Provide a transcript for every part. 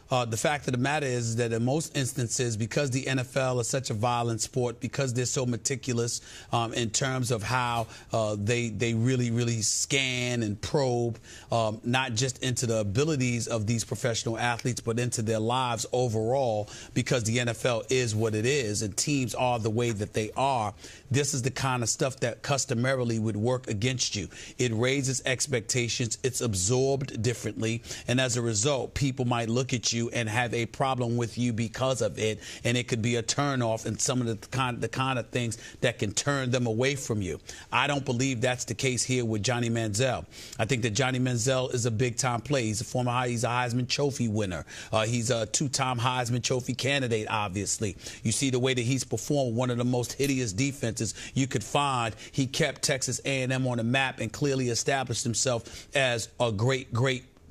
The fact of the matter is that in most instances, because the NFL is such a violent sport, because they're so meticulous in terms of how they really scan and probe, not just into the abilities of these professional athletes, but into their lives overall, because the NFL is what it is and teams are the way that they are. This is the kind of stuff that customarily would work against you. It raises expectations. It's absorbed differently. And as a result, people might look at you and have a problem with you because of it. And it could be a turnoff and some of the kind of things that can turn them away from you. I don't believe that's the case here with Johnny Manziel. I think that Johnny Manziel is a big-time player. He's a Heisman Trophy winner. He's a two-time Heisman Trophy candidate, obviously. You see the way that he's performed, one of the most hideous defenses you could find. He kept Texas A&M on the map and clearly established himself as a great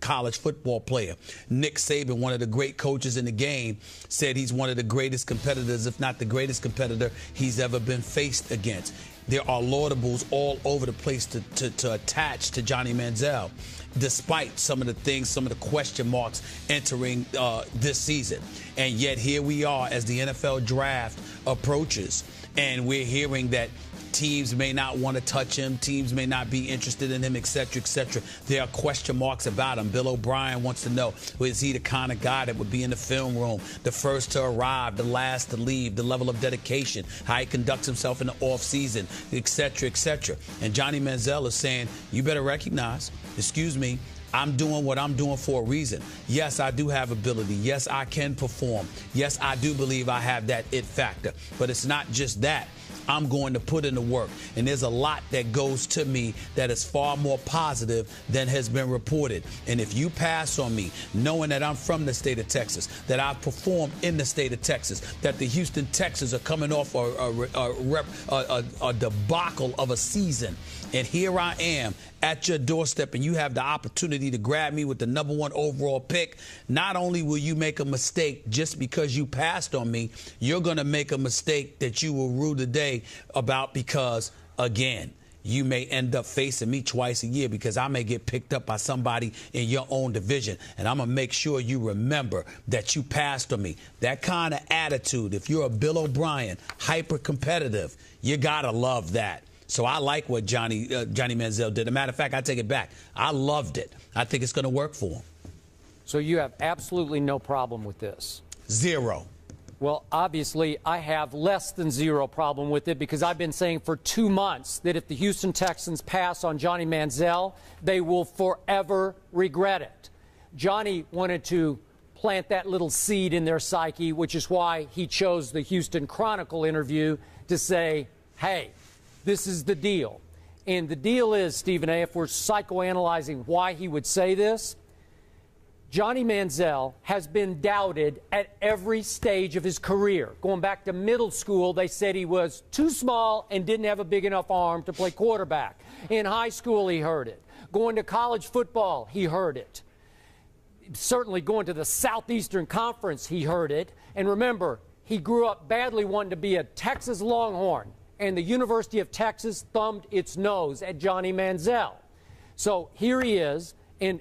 college football player. Nick Saban, one of the great coaches in the game, said he's one of the greatest competitors, if not the greatest competitor he's ever been faced against. There are laudables all over the place to attach to Johnny Manziel, despite some of the things, some of the question marks entering this season. And yet here we are as the NFL draft approaches, and we're hearing that teams may not want to touch him. Teams may not be interested in him, et cetera, et cetera. There are question marks about him. Bill O'Brien wants to know, is he the kind of guy that would be in the film room, the first to arrive, the last to leave, the level of dedication, how he conducts himself in the offseason, et cetera, et cetera. And Johnny Manziel is saying, you better recognize, excuse me, I'm doing what I'm doing for a reason. Yes, I do have ability. Yes, I can perform. Yes, I do believe I have that it factor. But it's not just that. I'm going to put in the work. And there's a lot that goes to me that is far more positive than has been reported. And if you pass on me, knowing that I'm from the state of Texas, that I've performed in the state of Texas, that the Houston Texans are coming off a debacle of a season, and here I am at your doorstep, and you have the opportunity to grab me with the #1 overall pick, not only will you make a mistake just because you passed on me, you're going to make a mistake that you will rue the day about because, again, you may end up facing me twice a year because I may get picked up by somebody in your own division. And I'm going to make sure you remember that you passed on me. That kind of attitude, if you're a Bill O'Brien, hyper-competitive, you got to love that. So I like what Johnny Manziel did. As a matter of fact, I take it back. I loved it. I think it's going to work for him. So you have absolutely no problem with this? Zero. Well, obviously, I have less than zero problem with it because I've been saying for 2 months that if the Houston Texans pass on Johnny Manziel, they will forever regret it. Johnny wanted to plant that little seed in their psyche, which is why he chose the Houston Chronicle interview to say, hey, this is the deal. And the deal is, Stephen A., if we're psychoanalyzing why he would say this, Johnny Manziel has been doubted at every stage of his career. Going back to middle school, they said he was too small and didn't have a big enough arm to play quarterback. In high school, he heard it. Going to college football, he heard it. Certainly going to the Southeastern Conference, he heard it. And remember, he grew up badly wanting to be a Texas Longhorn. And the University of Texas thumbed its nose at Johnny Manziel. So here he is, and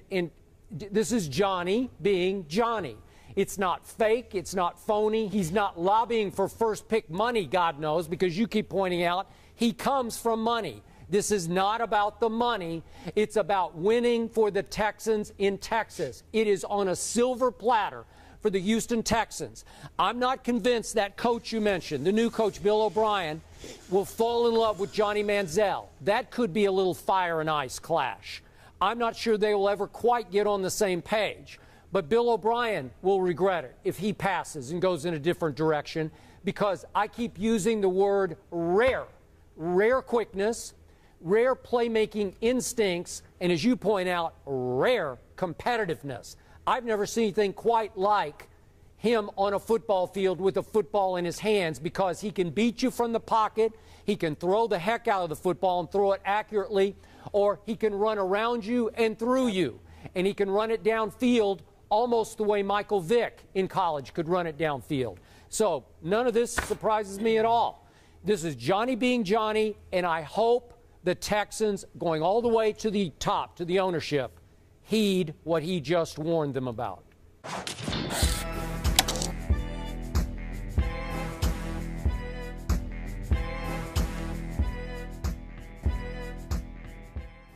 this is Johnny being Johnny. It's not fake. It's not phony. He's not lobbying for first-pick money, God knows, because you keep pointing out he comes from money. This is not about the money. It's about winning for the Texans in Texas. It is on a silver platter for the Houston Texans. I'm not convinced that coach you mentioned, the new coach, Bill O'Brien, will fall in love with Johnny Manziel. That could be a little fire and ice clash. I'm not sure they will ever quite get on the same page. But Bill O'Brien will regret it if he passes and goes in a different direction, because I keep using the word rare. Rare quickness, rare playmaking instincts, and as you point out, rare competitiveness. I've never seen anything quite like him on a football field with a football in his hands, because he can beat you from the pocket, he can throw the heck out of the football and throw it accurately, or he can run around you and through you, and he can run it downfield almost the way Michael Vick in college could run it downfield. So none of this surprises me at all. This is Johnny being Johnny, and I hope the Texans, going all the way to the top, to the ownership, heed what he just warned them about.